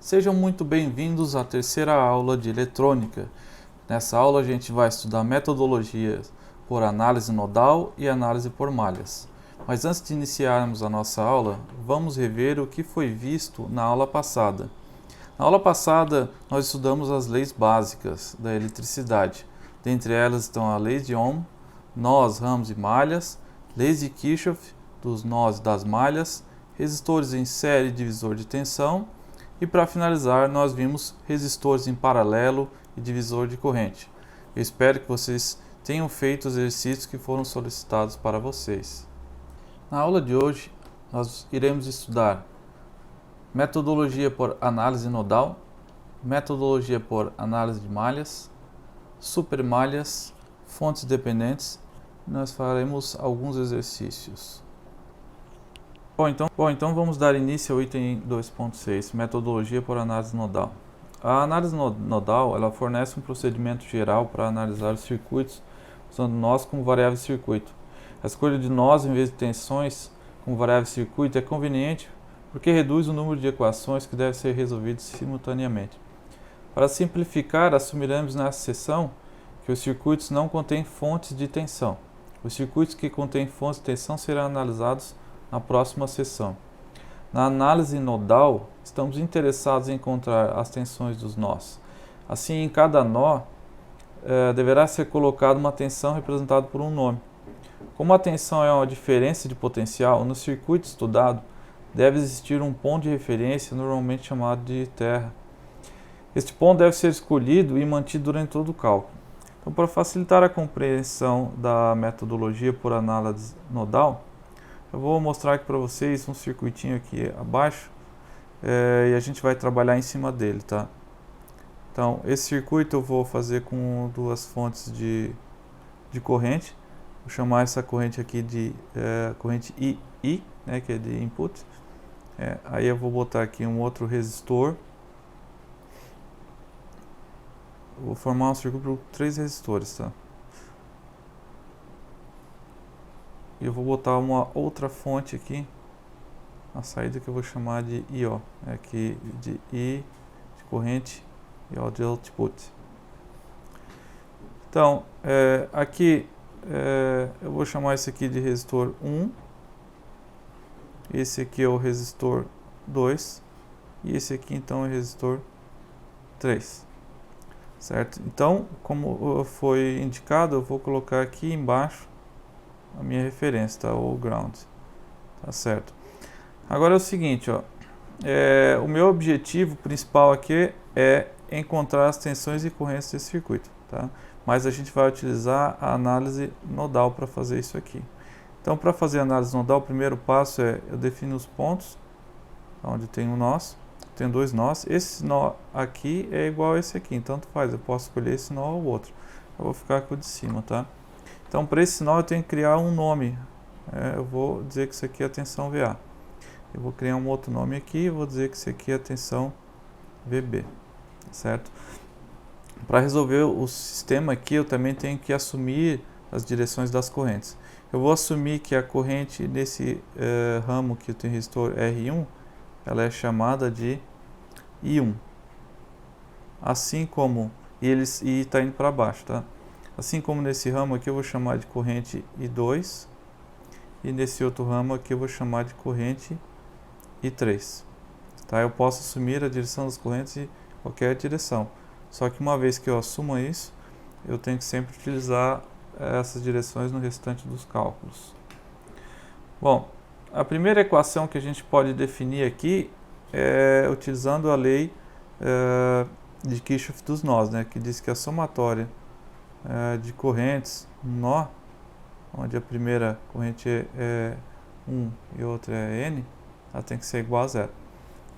Sejam muito bem-vindos à terceira aula de eletrônica. Nessa aula a gente vai estudar metodologias por análise nodal e análise por malhas. Mas antes de iniciarmos a nossa aula, vamos rever o que foi visto na aula passada. Na aula passada, nós estudamos as leis básicas da eletricidade. Dentre elas estão a lei de Ohm, nós, ramos e malhas, leis de Kirchhoff, dos nós e das malhas, resistores em série e divisor de tensão, e para finalizar, nós vimos resistores em paralelo e divisor de corrente. Eu espero que vocês tenham feito os exercícios que foram solicitados para vocês. Na aula de hoje, nós iremos estudar metodologia por análise nodal, metodologia por análise de malhas, supermalhas, fontes dependentes. Nós faremos alguns exercícios. Bom, então vamos dar início ao item 2.6, metodologia por análise nodal. A análise nodal ela fornece um procedimento geral para analisar os circuitos usando nós como variável de circuito. A escolha de nós em vez de tensões como variável de circuito é conveniente porque reduz o número de equações que devem ser resolvidas simultaneamente. Para simplificar, assumiremos nessa seção que os circuitos não contêm fontes de tensão. Os circuitos que contêm fontes de tensão serão analisados na próxima sessão. Na análise nodal, estamos interessados em encontrar as tensões dos nós. Assim, em cada nó, deverá ser colocada uma tensão representada por um nome. Como a tensão é uma diferença de potencial, no circuito estudado, deve existir um ponto de referência, normalmente chamado de terra. Este ponto deve ser escolhido e mantido durante todo o cálculo. Então, para facilitar a compreensão da metodologia por análise nodal, eu vou mostrar aqui para vocês um circuitinho aqui abaixo e a gente vai trabalhar em cima dele, tá? Então, esse circuito eu vou fazer com duas fontes de corrente. Vou chamar essa corrente aqui de corrente I, né, que é de input. Aí eu vou botar aqui um outro resistor. Vou formar um circuito por 3 resistores, tá? E eu vou botar uma outra fonte aqui na saída que eu vou chamar de IO, aqui de I de corrente e O de output. Então, aqui eu vou chamar esse aqui de resistor 1, esse aqui é o resistor 2 e esse aqui então é o resistor 3, certo? Então, como foi indicado, eu vou colocar aqui embaixo a minha referência, tá? O ground, tá certo? Agora é o seguinte, ó, o meu objetivo principal aqui é encontrar as tensões e correntes desse circuito, tá? Mas a gente vai utilizar a análise nodal para fazer isso aqui. Então, para fazer a análise nodal, o primeiro passo é eu defino os pontos onde tem um nó, tem 2 nós. Esse nó aqui é igual a esse aqui, então tanto faz, eu posso escolher esse nó ou outro. Eu vou ficar com o de cima, tá? Então, para esse nó eu tenho que criar um nome. Eu vou dizer que isso aqui é a tensão VA. Eu vou criar um outro nome aqui e vou dizer que isso aqui é a tensão VB, certo? Para resolver o sistema aqui, eu também tenho que assumir as direções das correntes. Eu vou assumir que a corrente nesse ramo que eu tenho resistor R1, ela é chamada de I1. Assim como e está indo para baixo, tá? Assim como nesse ramo aqui eu vou chamar de corrente I2 e nesse outro ramo aqui eu vou chamar de corrente I3. Tá? Eu posso assumir a direção das correntes em qualquer direção. Só que uma vez que eu assumo isso, eu tenho que sempre utilizar essas direções no restante dos cálculos. Bom, a primeira equação que a gente pode definir aqui é utilizando a lei de Kirchhoff dos nós, né, que diz que a somatória de correntes no nó, onde a primeira corrente é 1 e a outra é N, ela tem que ser igual a 0.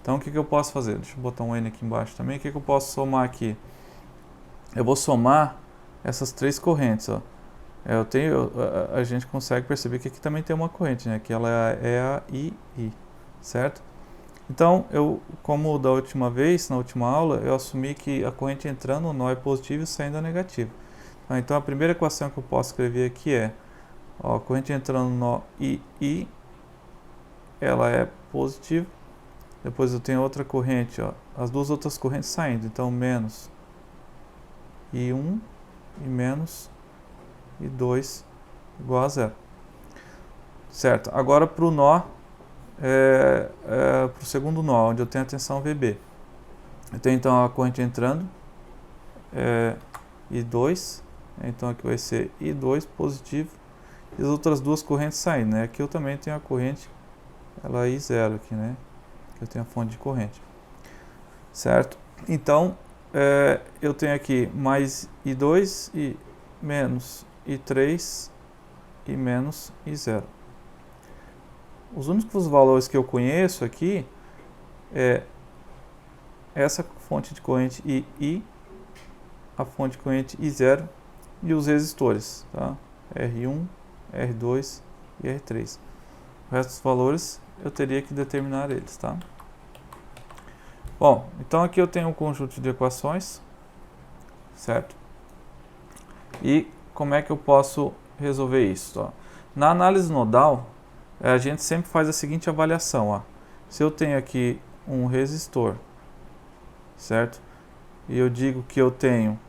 Então, o que eu posso fazer? Deixa eu botar um N aqui embaixo também. O que eu posso somar aqui? Eu vou somar essas 3 correntes. Ó. A gente consegue perceber que aqui também tem uma corrente, né? Que ela é a II, certo? Então, como da última vez, na última aula, eu assumi que a corrente entrando no nó é positiva e saindo é negativa. Então, a primeira equação que eu posso escrever aqui é a corrente entrando no nó II, ela é positiva. Depois eu tenho outra corrente, ó, as duas outras correntes saindo. Então, menos I1 e menos I2 igual a zero. Certo? Agora para o nó, para o segundo nó, onde eu tenho a tensão VB. Eu tenho então a corrente entrando, I2, então aqui vai ser I2 positivo, e as outras duas correntes saindo, né? Aqui eu também tenho a corrente, ela é I0 aqui, né? Eu tenho a fonte de corrente, certo? Então, eu tenho aqui mais I2 e menos I3 e menos I0. Os únicos valores que eu conheço aqui é essa fonte de corrente I, a fonte de corrente I0 e os resistores, tá? R1, R2 e R3. O resto dos valores eu teria que determinar eles, tá? Bom, então aqui eu tenho um conjunto de equações, certo? E como é que eu posso resolver isso? Ó? Na análise nodal, a gente sempre faz a seguinte avaliação, ó. Se eu tenho aqui um resistor, certo? E eu digo que eu tenho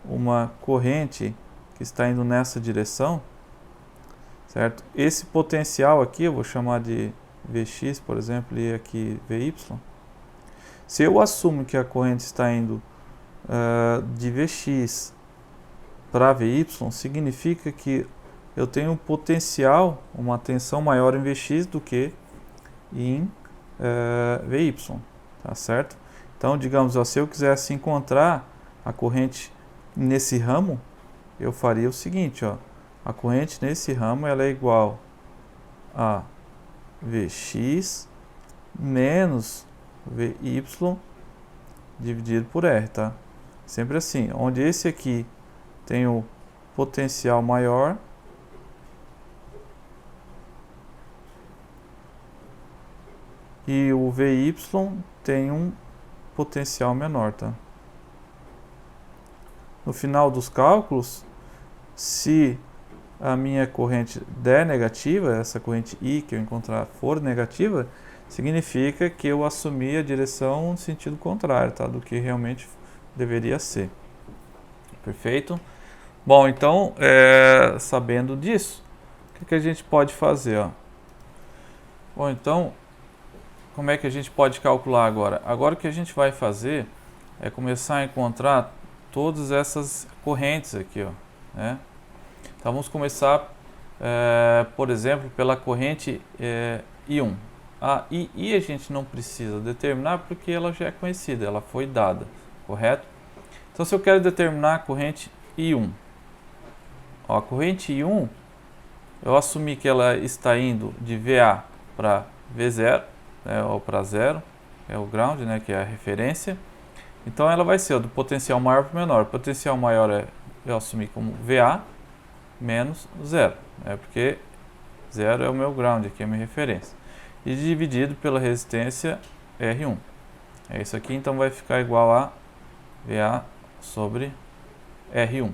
uma corrente que está indo nessa direção, certo? Esse potencial aqui eu vou chamar de Vx, por exemplo, e aqui Vy. Se eu assumo que a corrente está indo de Vx para Vy, significa que eu tenho um potencial, uma tensão maior em Vx do que em Vy, tá certo? Então, digamos, ó, se eu quisesse encontrar a corrente nesse ramo, eu faria o seguinte, ó, a corrente nesse ramo ela é igual a Vx menos Vy dividido por R, tá? Sempre assim, onde esse aqui tem o potencial maior, e o Vy tem um potencial menor, tá? No final dos cálculos, se a minha corrente der negativa, essa corrente I que eu encontrar for negativa, significa que eu assumi a direção no sentido contrário, tá? Do que realmente deveria ser. Perfeito? Bom, então, sabendo disso, o que a gente pode fazer? Ó? Bom, então, como é que a gente pode calcular agora? Agora o que a gente vai fazer é começar a encontrar todas essas correntes aqui, ó, né? Então vamos começar, por exemplo, pela corrente I1. A I a gente não precisa determinar porque ela já é conhecida, ela foi dada, correto? Então se eu quero determinar a corrente I1, ó, a corrente I1, eu assumi que ela está indo de VA para V0, né, ou para 0, é o ground, né, que é a referência. Então ela vai ser do potencial maior para o menor. O potencial maior eu assumi como VA menos 0, porque 0 é o meu ground, aqui é a minha referência. E dividido pela resistência R1. É isso aqui, então vai ficar igual a VA sobre R1.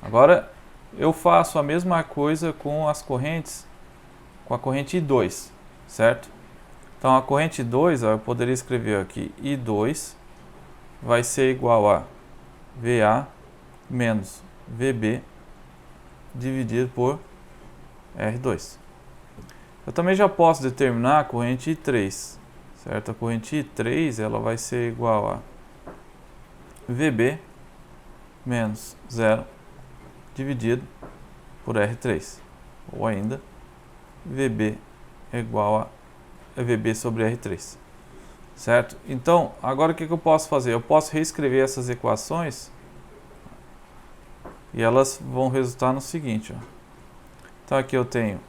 Agora eu faço a mesma coisa com as correntes, com a corrente I2, certo? Então a corrente 2, eu poderia escrever aqui I2 vai ser igual a VA menos VB dividido por R2. Eu também já posso determinar a corrente I3, certo? A corrente I3 ela vai ser igual a VB menos 0 dividido por R3, ou ainda VB é igual a VB sobre R3, certo? Então, agora o que eu posso fazer? Eu posso reescrever essas equações e elas vão resultar no seguinte, ó. Então aqui eu tenho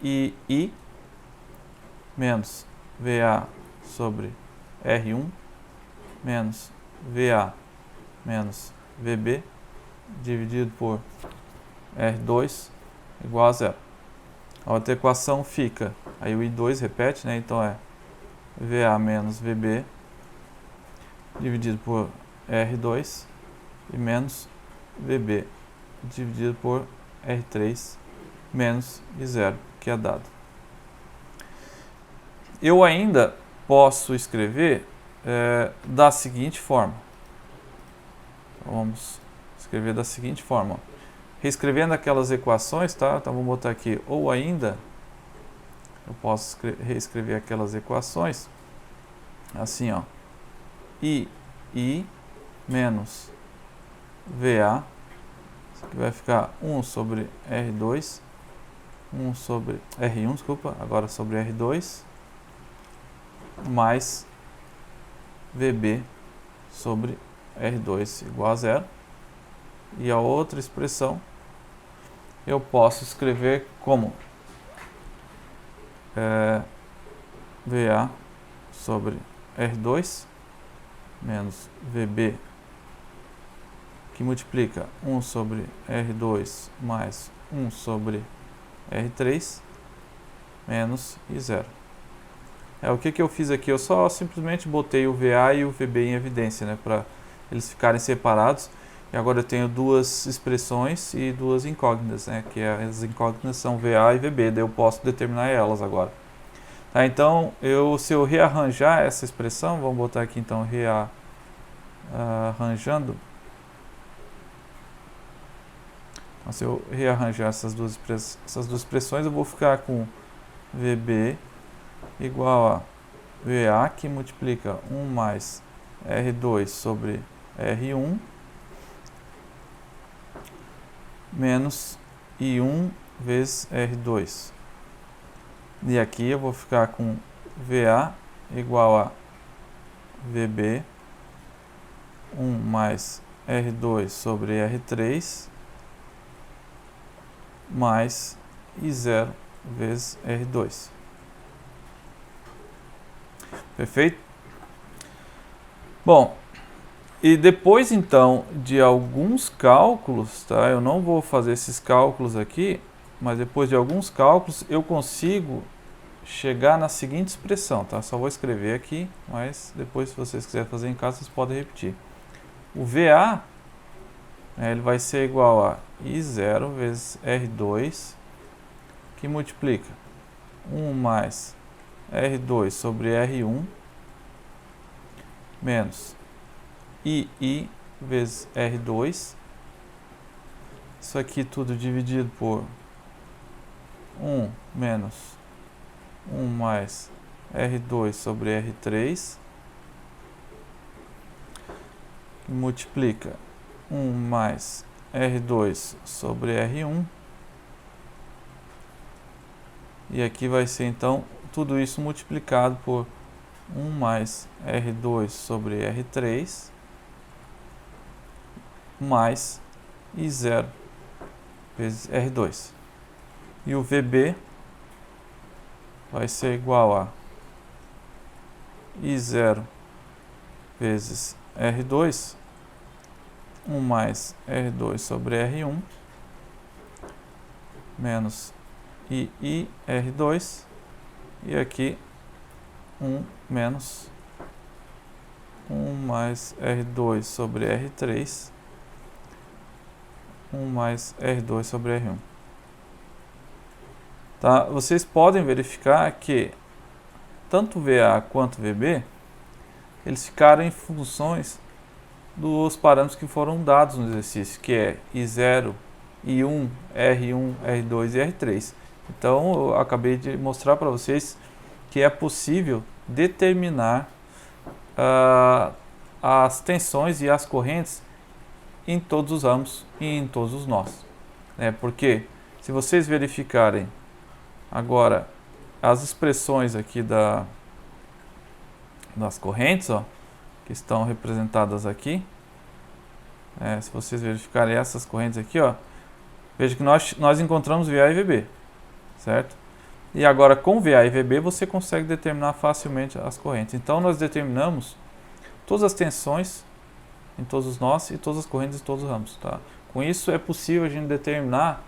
I menos VA sobre R1 menos VA menos VB dividido por R2 igual a 0. A outra equação fica, aí o I2 repete, né? Então é VA menos VB dividido por R2 e menos VB dividido por R3 menos I0, que é dado. eu ainda posso escrever da seguinte forma. Vamos escrever da seguinte forma. Reescrevendo aquelas equações, tá? Então vamos botar aqui, ou ainda, eu posso reescrever aquelas equações, assim, ó. I menos VA, isso aqui vai ficar 1 sobre R2, 1 sobre R1, desculpa, agora sobre R2, mais VB sobre R2 igual a zero. E a outra expressão eu posso escrever como VA sobre R2 menos VB, que multiplica 1 sobre R2 mais 1 sobre R3 menos I zero. O que eu fiz aqui? Eu só simplesmente botei o VA e o VB em evidência, né, para eles ficarem separados. E agora eu tenho duas expressões e duas incógnitas, né, que as incógnitas são VA e VB, daí eu posso determinar elas agora. Tá, então, se eu rearranjar essa expressão, vamos botar aqui então rearranjando. Então, se eu rearranjar essas duas expressões, eu vou ficar com VB igual a VA, que multiplica 1 mais R2 sobre R1 menos I1 vezes R2. E aqui eu vou ficar com VA igual a VB 1 mais R2 sobre R3 mais I0 vezes R2. Perfeito? Bom, e depois então de alguns cálculos, tá? Eu não vou fazer esses cálculos aqui, mas depois de alguns cálculos eu consigo chegar na seguinte expressão, tá? Só vou escrever aqui, mas depois, se vocês quiserem fazer em casa, vocês podem repetir. O VA, ele vai ser igual a I0 vezes R2, que multiplica 1 mais R2 sobre R1 menos I vezes R2. Isso aqui tudo dividido por 1 menos 1 mais R2 sobre R3, que multiplica 1 mais R2 sobre R1. E aqui vai ser então tudo isso multiplicado por 1 mais R2 sobre R3 mais I0 vezes R2. E o VB vai ser igual a I0 vezes R2, 1 mais R2 sobre R1 menos I R2, e aqui 1 menos 1 mais R2 sobre R3, 1 mais R2 sobre R1. Tá? Vocês podem verificar que tanto VA quanto VB, eles ficaram em funções dos parâmetros que foram dados no exercício, que é I0, I1, R1, R2 e R3. Então, eu acabei de mostrar para vocês que é possível determinar as tensões e as correntes em todos os ramos e em todos os nós. Porque, se vocês verificarem agora as expressões aqui das correntes, ó, que estão representadas aqui, se vocês verificarem essas correntes aqui, ó, veja que nós encontramos VA e VB, certo? E agora com VA e VB você consegue determinar facilmente as correntes. Então nós determinamos todas as tensões em todos os nós e todas as correntes em todos os ramos, tá? Com isso é possível a gente determinar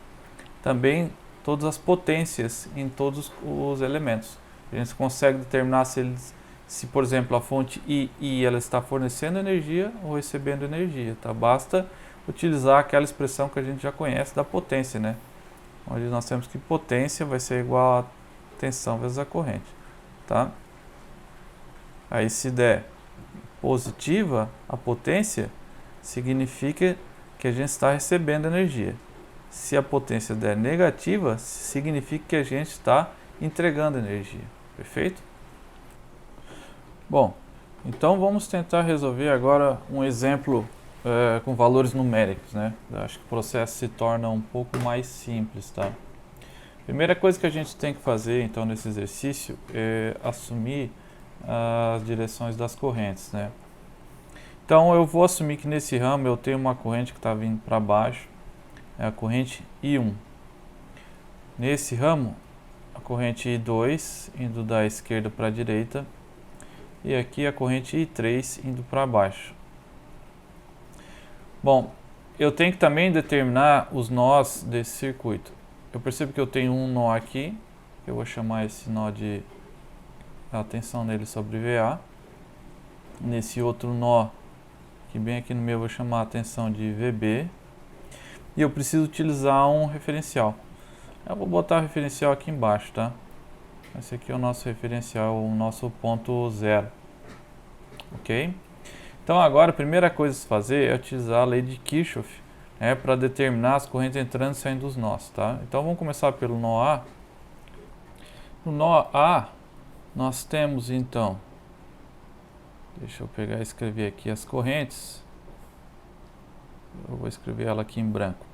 também todas as potências em todos os elementos. A gente consegue determinar se por exemplo, a fonte I ela está fornecendo energia ou recebendo energia, tá? Basta utilizar aquela expressão que a gente já conhece da potência, né? Onde nós temos que potência vai ser igual a tensão vezes a corrente, tá? Aí se der positiva a potência, significa que a gente está recebendo energia. Se a potência der negativa, significa que a gente está entregando energia. Perfeito? Bom, então vamos tentar resolver agora um exemplo com valores numéricos, né? Eu acho que o processo se torna um pouco mais simples, tá? Primeira coisa que a gente tem que fazer, então, nesse exercício é assumir as direções das correntes, né? Então, eu vou assumir que nesse ramo eu tenho uma corrente que está vindo para baixo, é a corrente I1. Nesse ramo, a corrente I2 indo da esquerda para a direita, e aqui a corrente I3 indo para baixo. Bom, eu tenho que também determinar os nós desse circuito. Eu percebo que eu tenho um nó aqui, eu vou chamar esse nó de a tensão nele sobre VA. Nesse outro nó, que bem aqui no meio, eu vou chamar a tensão de VB. E eu preciso utilizar um referencial. Eu vou botar o referencial aqui embaixo, tá? Esse aqui é o nosso referencial, o nosso ponto zero. Ok? Então agora a primeira coisa a se fazer é utilizar a lei de Kirchhoff, né, para determinar as correntes entrando e saindo dos nós, tá? Então vamos começar pelo nó A. No nó A, nós temos então, deixa eu pegar e escrever aqui as correntes. Eu vou escrever ela aqui em branco.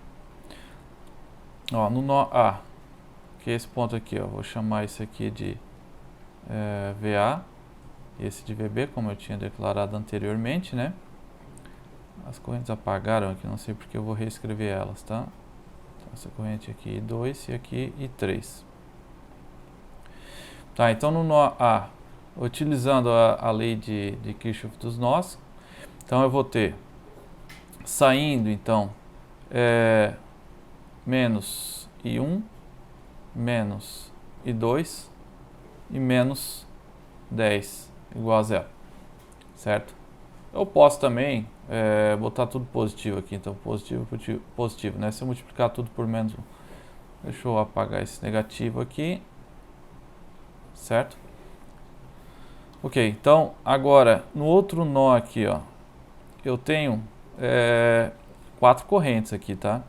Ó, no nó A, que é esse ponto aqui, ó, vou chamar isso aqui de VA, esse de VB, como eu tinha declarado anteriormente, né? As correntes apagaram aqui, não sei porque eu vou reescrever elas, tá? Então, essa corrente aqui I2 e aqui I3. Tá, então no nó A, utilizando a lei de Kirchhoff dos nós, então eu vou ter saindo, então, menos I1, menos I2 e menos 10 igual a zero, certo? Eu posso também botar tudo positivo aqui, então positivo, positivo, positivo, né? Se eu multiplicar tudo por menos 1, deixa eu apagar esse negativo aqui, certo? Ok, então agora no outro nó aqui, ó, eu tenho 4 correntes aqui, tá?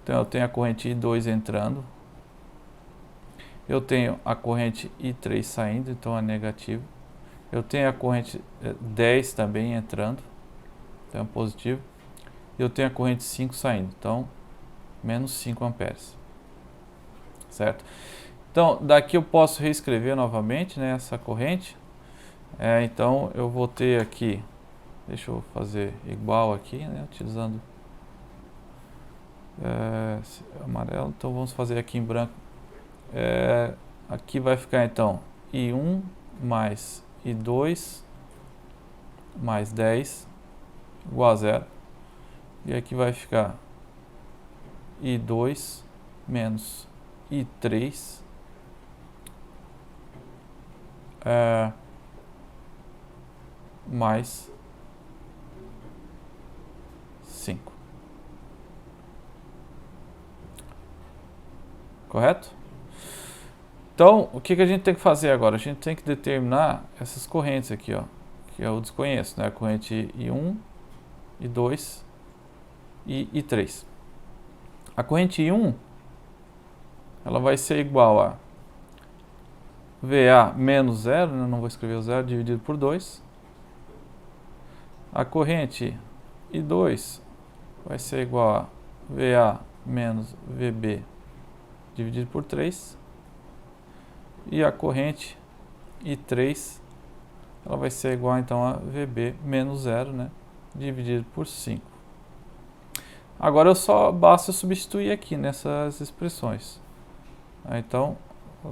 Então eu tenho a corrente I2 entrando, eu tenho a corrente I3 saindo, então é negativo. Eu tenho a corrente 10 também entrando, então é positivo. E eu tenho a corrente 5 saindo, então menos 5 amperes, certo? Então daqui eu posso reescrever novamente, né, essa corrente. Então eu vou ter aqui, deixa eu fazer igual aqui, né, utilizando amarelo, então vamos fazer aqui em branco. Aqui vai ficar então I1 mais I2 mais 10 igual a zero. E aqui vai ficar I2 menos I3 mais 5. Correto? Então, o que a gente tem que fazer agora? A gente tem que determinar essas correntes aqui, ó, que eu desconheço, né? A corrente I1, I2 e I3. A corrente I1, ela vai ser igual a VA menos 0, né? Não vou escrever o 0, dividido por 2. A corrente I2 vai ser igual a VA menos VB dividido por 3. E a corrente I3, ela vai ser igual então a VB menos 0, né, dividido por 5. Agora basta substituir aqui nessas expressões. Então,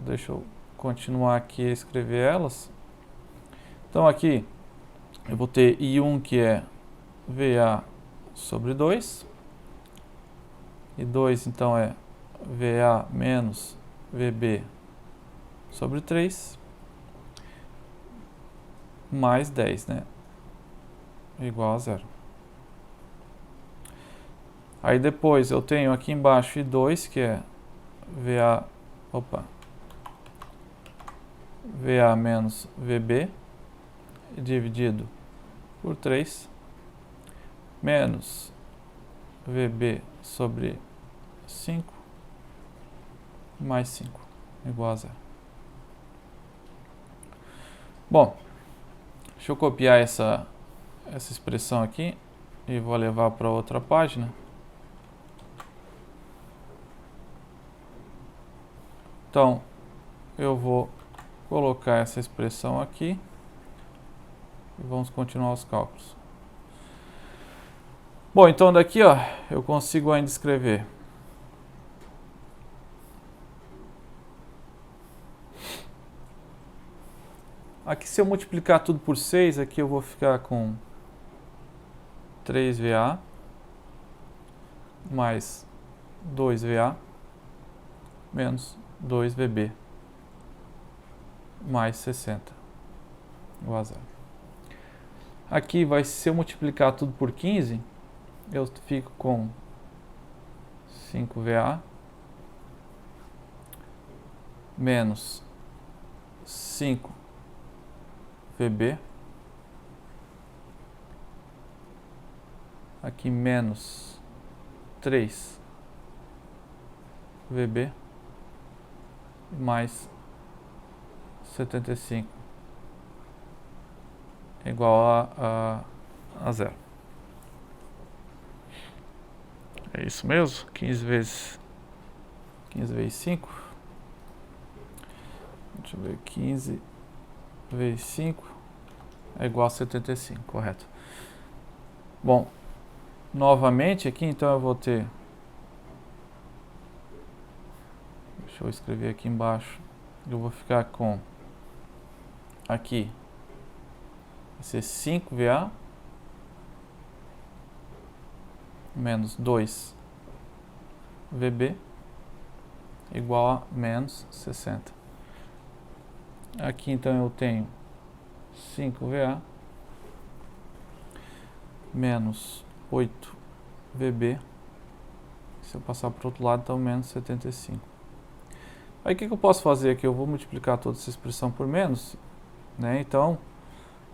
deixa eu continuar aqui a escrever elas. Então aqui eu vou ter I1 que é VA sobre 2. I2 então é VA menos VB sobre 3, mais 10, né? Igual a 0. Aí depois eu tenho aqui embaixo I2, que é VA menos VB dividido por 3 menos VB sobre 5 mais 5 igual a 0. Bom, deixa eu copiar essa expressão aqui e vou levar para outra página. Então, eu vou colocar essa expressão aqui e vamos continuar os cálculos. Bom, então daqui, ó, eu consigo ainda escrever aqui, se eu multiplicar tudo por 6, aqui eu vou ficar com 3VA mais 2VA menos 2VB mais 60 igual a 0. Aqui vai, se eu multiplicar tudo por 15, eu fico com 5VA menos 5VB, aqui menos 3VB mais 75 igual a 0. É isso mesmo? 15 vezes 5. Deixa eu ver, 15 vezes 5 é igual a 75, correto. Bom, novamente aqui, então eu vou ter, deixa eu escrever aqui embaixo, eu vou ficar com, aqui, vai ser 5VA menos 2VB igual a menos 60. Aqui então eu tenho 5VA menos 8VB, se eu passar para o outro lado, então menos 75. Aí o que eu posso fazer aqui? Eu vou multiplicar toda essa expressão por menos, né? Então,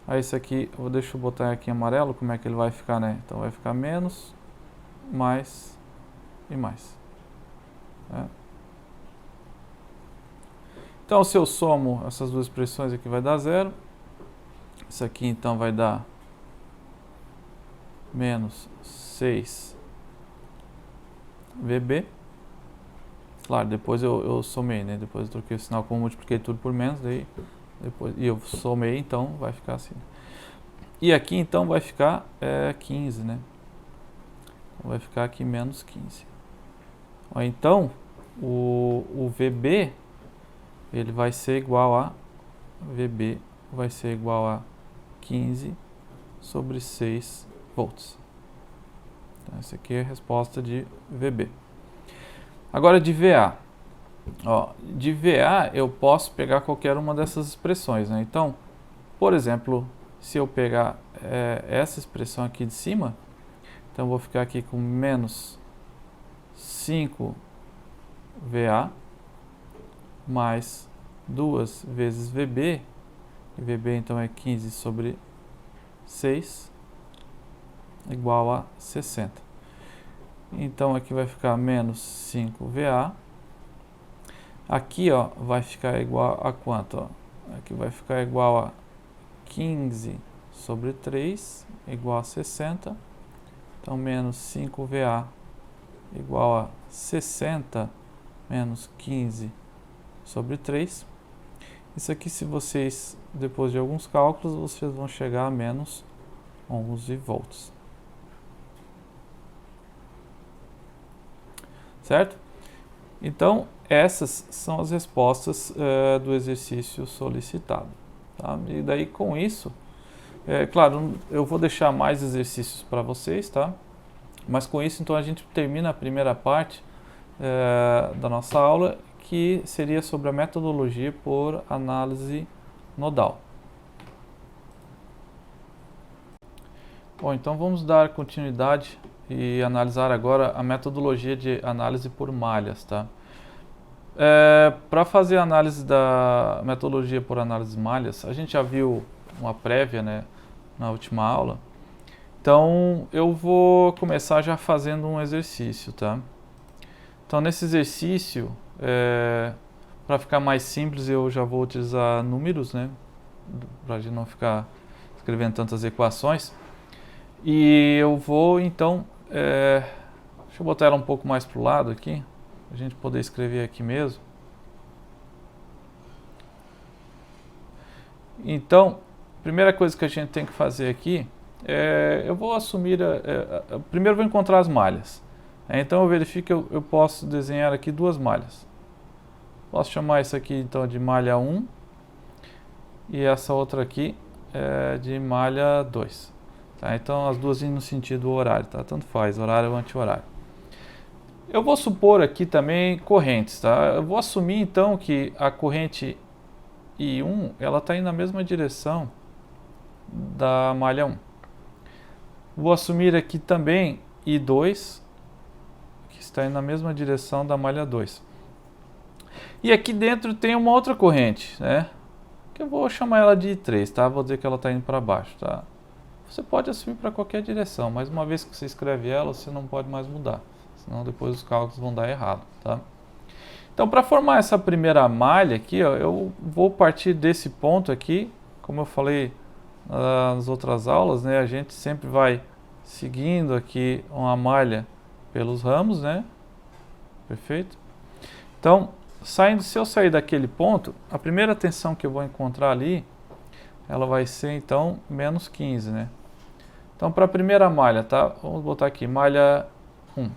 aí isso aqui, deixa eu botar aqui em amarelo, como é que ele vai ficar, né? Então vai ficar menos, mais e mais, né? Então, se eu somo essas duas expressões aqui, vai dar 0. Isso aqui, então, vai dar menos 6VB. Claro, depois eu somei, né? Depois eu troquei o sinal, como eu multipliquei tudo por menos, daí depois, e eu somei, então vai ficar assim. E aqui, então, vai ficar 15, né? Vai ficar aqui menos 15. Ó, então, o VB... ele vai ser igual a VB vai ser igual a 15 sobre 6 volts. Então, essa aqui é a resposta de VB. Agora de VA. Ó, de VA eu posso pegar qualquer uma dessas expressões, né? Então, por exemplo, se eu pegar essa expressão aqui de cima, então eu vou ficar aqui com menos 5VA mais 2 vezes VB, e VB então é 15 sobre 6, igual a 60. Então aqui vai ficar menos 5VA. Aqui, ó, vai ficar igual a quanto? Ó? Aqui vai ficar igual a 15 sobre 3, igual a 60. Então menos 5VA igual a 60 menos 15 sobre 3. Isso aqui, se vocês, depois de alguns cálculos, vocês vão chegar a menos 11 volts. Certo? Então, essas são as respostas do exercício solicitado. Tá? E daí, com isso, claro, eu vou deixar mais exercícios para vocês, tá? Mas com isso, então, a gente termina a primeira parte da nossa aula, que seria sobre a metodologia por análise nodal. Bom, então vamos dar continuidade e analisar agora a metodologia de análise por malhas, tá? Para fazer a análise da metodologia por análise de malhas, a gente já viu uma prévia, né, na última aula. Então, eu vou começar já fazendo um exercício, tá? Então, nesse exercício, para ficar mais simples, eu já vou utilizar números, né? Para a gente não ficar escrevendo tantas equações. E eu vou, então, deixa eu botar ela um pouco mais para o lado aqui, para a gente poder escrever aqui mesmo. Então, a primeira coisa que a gente tem que fazer aqui eu vou assumir, primeiro eu vou encontrar as malhas. Então eu verifico que eu posso desenhar aqui duas malhas. Posso chamar isso aqui então de malha 1 e essa outra aqui de malha 2. Tá? Então as duas indo no sentido horário, tá? Tanto faz, horário ou anti-horário. Eu vou supor aqui também correntes, tá? Eu vou assumir então que a corrente I1 ela está indo na mesma direção da malha 1. Vou assumir aqui também I2, que está indo na mesma direção da malha 2. E aqui dentro tem uma outra corrente, né? Que eu vou chamar ela de I3, tá? Vou dizer que ela está indo para baixo, tá? Você pode assumir para qualquer direção, mas uma vez que você escreve ela, você não pode mais mudar. Senão depois os cálculos vão dar errado, tá? Então, para formar essa primeira malha aqui, ó, eu vou partir desse ponto aqui. Como eu falei nas outras aulas, né, a gente sempre vai seguindo aqui uma malha pelos ramos, né? Perfeito? Então, se eu sair daquele ponto, a primeira tensão que eu vou encontrar ali, ela vai ser então menos 15, né? Então, para a primeira malha, tá? Vamos botar aqui, malha 1.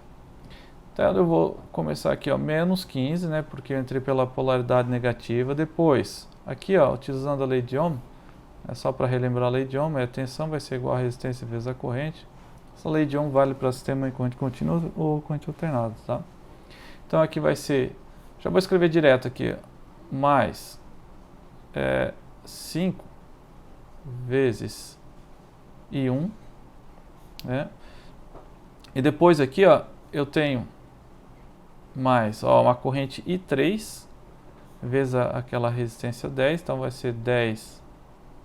Então, eu vou começar aqui, ó, menos 15, né? Porque eu entrei pela polaridade negativa. Depois, aqui, ó, utilizando a lei de Ohm, só para relembrar a lei de Ohm, a tensão vai ser igual a resistência vezes a corrente. Essa lei de Ohm vale para sistema em corrente contínua ou corrente alternada, tá? Então, aqui vai ser, já vou escrever direto aqui, mais 5 vezes I1, né? E depois aqui, ó, eu tenho mais, ó, uma corrente I3 vezes aquela resistência 10, então vai ser 10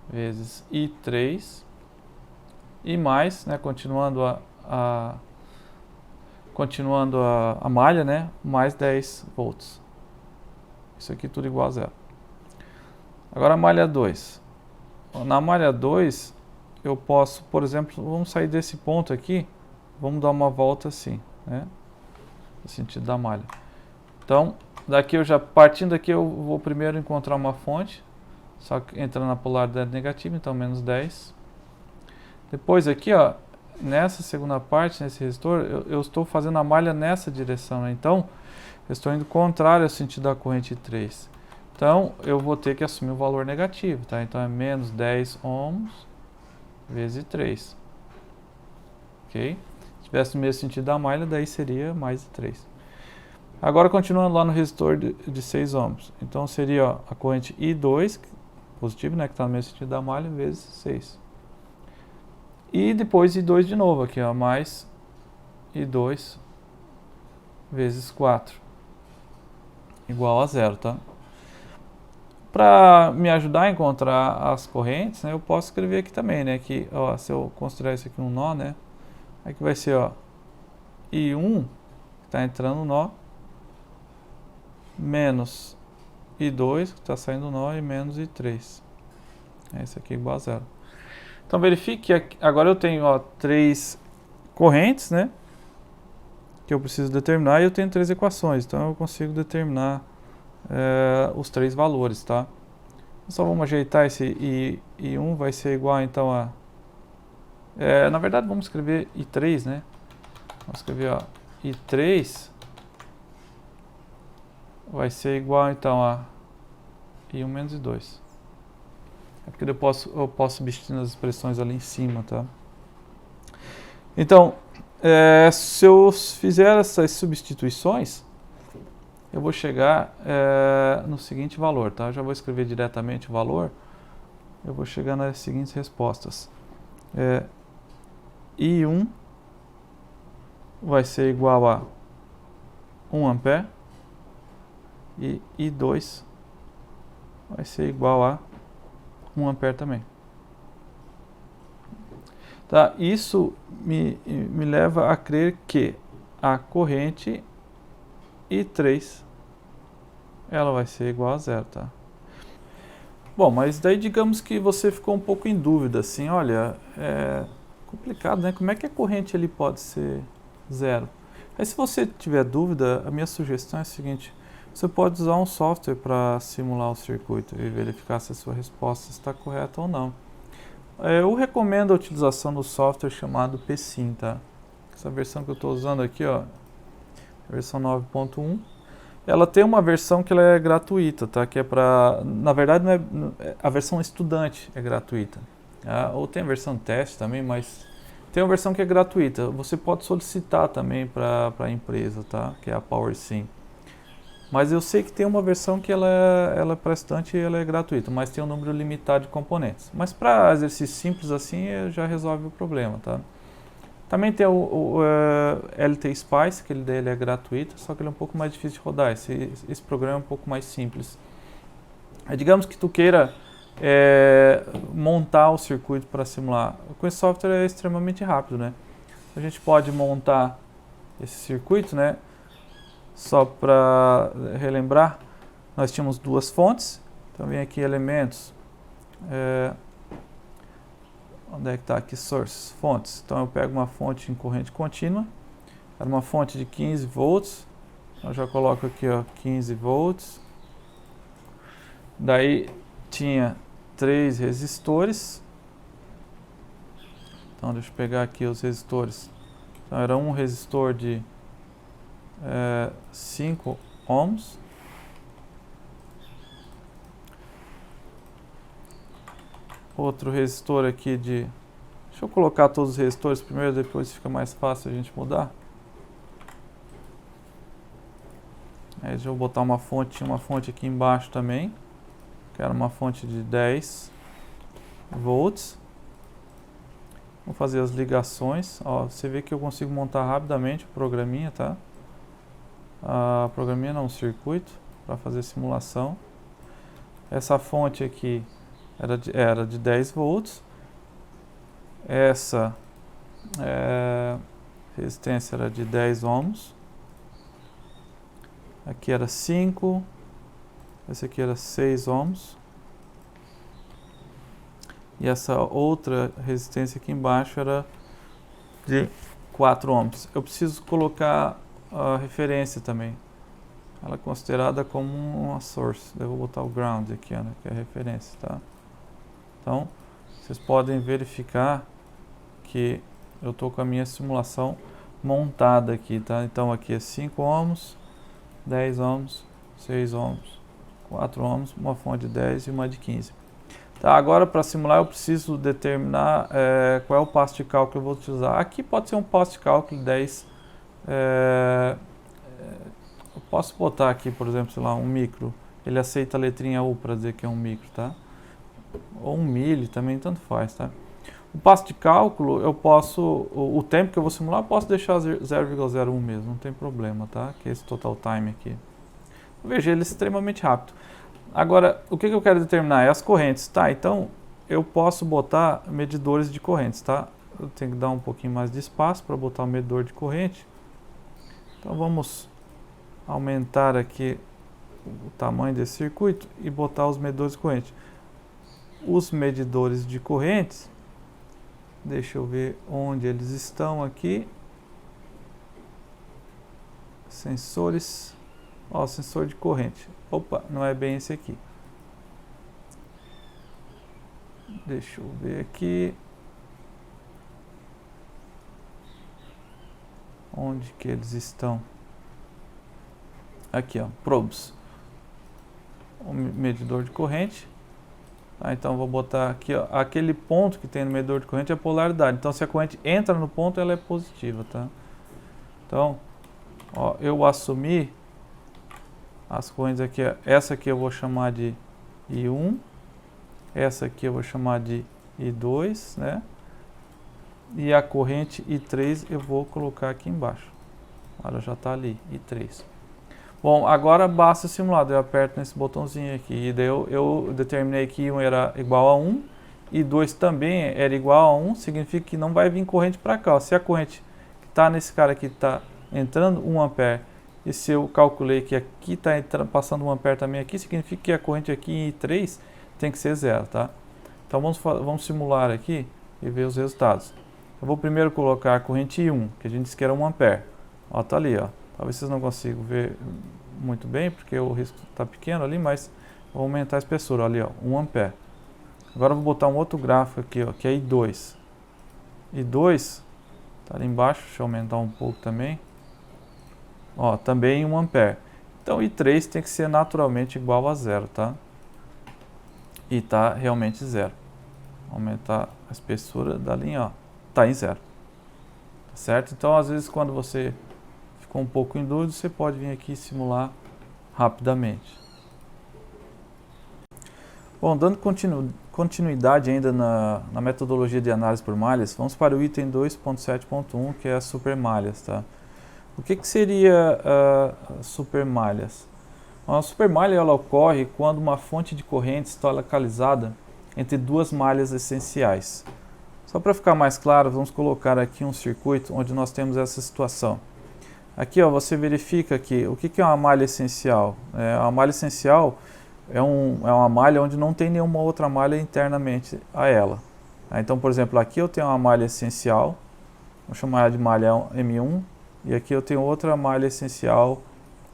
vezes I3 e mais, né, continuando a malha, né, mais 10 volts. Isso aqui tudo igual a zero. Agora a malha 2. Na malha 2, eu posso, por exemplo, vamos sair desse ponto aqui, vamos dar uma volta assim, né, no sentido da malha. Então, partindo daqui eu vou primeiro encontrar uma fonte, só que entrando na polaridade negativa, então menos 10. Depois aqui, ó, nessa segunda parte, nesse resistor, eu estou fazendo a malha nessa direção, né? Então, eu estou indo contrário ao sentido da corrente 3. Então, eu vou ter que assumir o valor negativo, tá? Então, é menos 10 ohms vezes 3. Ok? Se tivesse no mesmo sentido da malha, daí seria mais 3. Agora, continuando lá no resistor de 6 ohms. Então, seria, ó, a corrente I2, positivo, né, que está no mesmo sentido da malha, vezes 6. E depois I2 de novo aqui, ó, mais I2 vezes 4. Igual a zero, tá? Para me ajudar a encontrar as correntes, né, eu posso escrever aqui também, né, que, ó, se eu considerar isso aqui um nó, né, aqui vai ser, ó, I1, que está entrando no nó, menos I2, que está saindo nó, e menos I3. Esse aqui é igual a zero. Então verifique que agora eu tenho, ó, 3 correntes, né, que eu preciso determinar, e eu tenho 3 equações, então eu consigo determinar os 3 valores, tá? Só vamos ajeitar esse I1, vai ser igual então a... na verdade vamos escrever I3, né? Vamos escrever, ó, I3 vai ser igual então a I1 menos I2. É porque eu posso substituir as expressões ali em cima, tá? Então, se eu fizer essas substituições, eu vou chegar no seguinte valor, tá? Eu já vou escrever diretamente o valor. Eu vou chegar nas seguintes respostas. I1 vai ser igual a 1 ampere e I2 vai ser igual a 1 ampere também. Tá? Isso me leva a crer que a corrente I3 ela vai ser igual a zero, tá? Bom, mas daí digamos que você ficou um pouco em dúvida, assim, olha, é complicado, né? Como é que a corrente ali pode ser zero? Aí se você tiver dúvida, a minha sugestão é a seguinte, você pode usar um software para simular o circuito e verificar se a sua resposta está correta ou não. Eu recomendo a utilização do software chamado PSIM, tá? Essa versão que eu estou usando aqui, ó, a versão 9.1. Ela tem uma versão que ela é gratuita, tá? Que é para, na verdade, não é, a versão estudante é gratuita. Tá? Ou tem a versão teste também, mas tem uma versão que é gratuita. Você pode solicitar também para a empresa, tá? Que é a PowerSim. Mas eu sei que tem uma versão que ela é para estudante e ela é gratuita, mas tem um número limitado de componentes. Mas para exercícios simples assim, já resolve o problema, tá? Também tem o LT Spice, que ele é gratuito, só que ele é um pouco mais difícil de rodar. Esse programa é um pouco mais simples. Digamos que tu queira montar o circuito para simular. Com esse software é extremamente rápido, né? A gente pode montar esse circuito, né? Só para relembrar, nós tínhamos duas fontes. Então vem aqui elementos. Onde é que está aqui? Sources, fontes. Então eu pego uma fonte em corrente contínua. Era uma fonte de 15 volts. Então eu já coloco aqui, ó, 15 volts. Daí tinha 3 resistores. Então deixa eu pegar aqui os resistores. Então era um resistor de 5 ohms. Outro resistor aqui de... Deixa eu colocar todos os resistores primeiro, depois fica mais fácil a gente mudar. Aí eu vou botar uma fonte aqui embaixo também. Que era uma fonte de 10 volts. Vou fazer as ligações. Ó, você vê que eu consigo montar rapidamente o programinha, tá? Programinha não, o circuito, para fazer simulação. Essa fonte aqui era de 10 volts. Essa resistência era de 10 ohms. Aqui era 5. Esse aqui era 6 ohms. E essa outra resistência aqui embaixo era de 4 ohms. Eu preciso colocar a referência também. Ela é considerada como uma source. Eu vou botar o ground aqui, né, que é a referência, tá? Então, vocês podem verificar que eu estou com a minha simulação montada aqui, tá? Então aqui é 5 ohms, 10 ohms, 6 ohms, 4 ohms, uma fonte de 10 e uma de 15. Tá, agora para simular eu preciso determinar qual é o passo de cálculo que eu vou utilizar. Aqui pode ser um passo de cálculo 10. Eu posso botar aqui, por exemplo, sei lá, um micro. Ele aceita a letrinha U para dizer que é um micro, tá? Ou um milli também, tanto faz, tá? O passo de cálculo, eu posso, o tempo que eu vou simular, eu posso deixar 0,01 mesmo, não tem problema, tá? Que é esse total time aqui. Veja, ele é extremamente rápido. Agora, o que eu quero determinar é as correntes, tá? Então, eu posso botar medidores de correntes, tá? Eu tenho que dar um pouquinho mais de espaço para botar o medidor de corrente. Então, vamos aumentar aqui o tamanho desse circuito e botar os medidores de corrente. Os medidores de correntes, deixa eu ver onde eles estão aqui. Sensores, ó, sensor de corrente. Opa, não é bem esse aqui. Deixa eu ver aqui. Onde que eles estão? Aqui, ó, probes. O medidor de corrente. Tá, então vou botar aqui, ó, aquele ponto que tem no medidor de corrente é a polaridade. Então se a corrente entra no ponto, ela é positiva, tá? Então, ó, eu assumi as correntes aqui, ó, essa aqui eu vou chamar de I1, essa aqui eu vou chamar de I2, né? E a corrente I3 eu vou colocar aqui embaixo. Ela já está ali, I3. Bom, agora basta o simulado. Eu aperto nesse botãozinho aqui. E daí eu determinei que I1 era igual a 1 I2 também era igual a 1, significa que não vai vir corrente para cá. Ó. Se a corrente que está nesse cara aqui está entrando 1 ampere, e se eu calculei que aqui está passando 1 ampere também aqui, significa que a corrente aqui em I3 tem que ser 0, tá? Então vamos simular aqui e ver os resultados. Eu vou primeiro colocar a corrente I1, que a gente disse que era 1 ampere. Ó, tá ali, ó. Talvez vocês não consigam ver muito bem, porque o risco está pequeno ali, mas vou aumentar a espessura, ali, ó, 1 ampere. Agora eu vou botar um outro gráfico aqui, ó, que é I2. I2 tá ali embaixo, deixa eu aumentar um pouco também. Ó, também 1 ampere. Então I3 tem que ser naturalmente igual a 0, tá? E tá realmente 0. Aumentar a espessura da linha, ó, tá em 0. Tá certo? Então, às vezes, quando você ficou um pouco em dúvida, você pode vir aqui e simular rapidamente. Bom, dando continuidade ainda na metodologia de análise por malhas, vamos para o item 2.7.1, que é as supermalhas, tá? O que seria supermalhas? Uma supermalha ela ocorre quando uma fonte de corrente está localizada entre duas malhas essenciais. Só para ficar mais claro, vamos colocar aqui um circuito onde nós temos essa situação. Aqui, ó, você verifica que o que é uma malha essencial? A malha essencial é uma malha onde não tem nenhuma outra malha internamente a ela. Então, por exemplo, aqui eu tenho uma malha essencial, vou chamar ela de malha M1, e aqui eu tenho outra malha essencial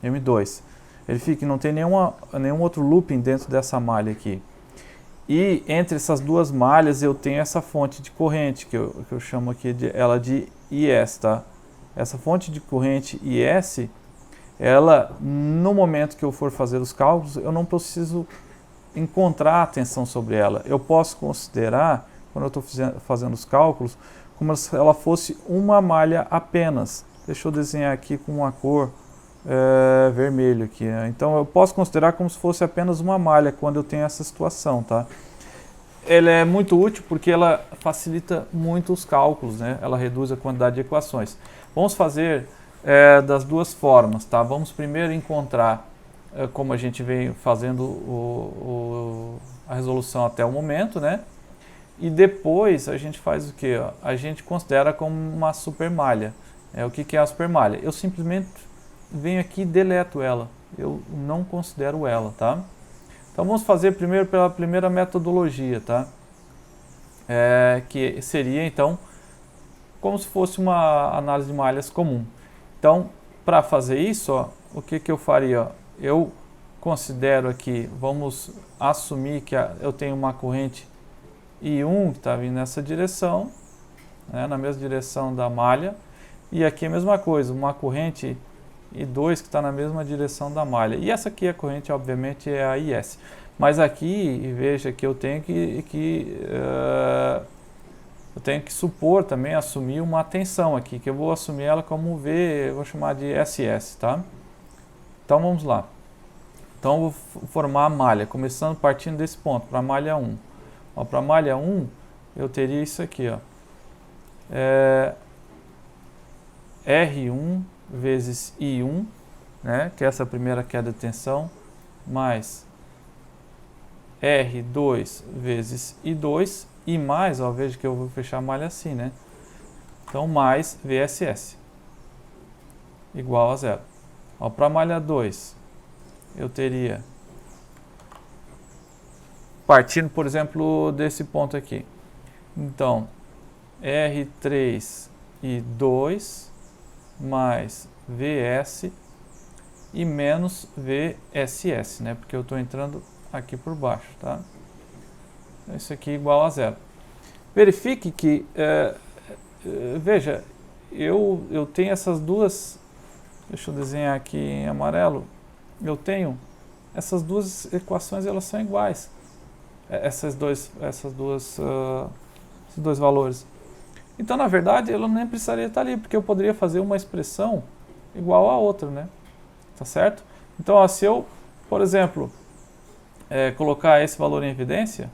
M2. Verifique que não tem nenhum outro looping dentro dessa malha aqui. E entre essas duas malhas eu tenho essa fonte de corrente, que eu chamo aqui ela de IS, tá? Essa fonte de corrente IS, ela, no momento que eu for fazer os cálculos, eu não preciso encontrar atenção sobre ela. Eu posso considerar, quando eu estou fazendo os cálculos, como se ela fosse uma malha apenas. Deixa eu desenhar aqui com uma cor vermelho aqui, né? Então eu posso considerar como se fosse apenas uma malha quando eu tenho essa situação, tá? Ela é muito útil porque ela facilita muito os cálculos, né? Ela reduz a quantidade de equações. Vamos fazer das duas formas, tá? Vamos primeiro encontrar como a gente vem fazendo a resolução até o momento, né? E depois a gente faz o que? A gente considera como uma supermalha. O que é a supermalha? Eu simplesmente venho aqui e deleto ela. Eu não considero ela, tá? Então vamos fazer primeiro pela primeira metodologia, tá? Que seria então como se fosse uma análise de malhas comum. Então, para fazer isso, ó, o que eu faria? Eu considero aqui, vamos assumir que eu tenho uma corrente I1 que está vindo nessa direção, né, na mesma direção da malha, e aqui a mesma coisa, uma corrente I2 que está na mesma direção da malha. E essa aqui, a corrente, obviamente, é a IS. Mas aqui, veja que eu tenho eu tenho que supor também, assumir uma tensão aqui, que eu vou assumir ela como V, eu vou chamar de SS, tá? Então vamos lá. Então eu vou formar a malha, partindo desse ponto, para a malha 1. Para a malha 1, eu teria isso aqui, ó. R1 vezes I1, né, que é essa primeira queda de tensão, mais R2 vezes I2, e mais, ó, veja que eu vou fechar a malha assim, né? Então, mais VSS, igual a 0. Para a malha 2, eu teria, partindo, por exemplo, desse ponto aqui. Então, R3 e 2 mais VS e menos VSS, né? Porque eu estou entrando aqui por baixo, tá? Isso aqui igual a 0. Verifique que, veja, eu tenho essas duas, deixa eu desenhar aqui em amarelo, eu tenho essas duas equações, elas são iguais, esses dois valores. Então, na verdade, eu nem precisaria estar ali, porque eu poderia fazer uma expressão igual a outra, né? Tá certo? Então, ó, se eu, por exemplo, colocar esse valor em evidência,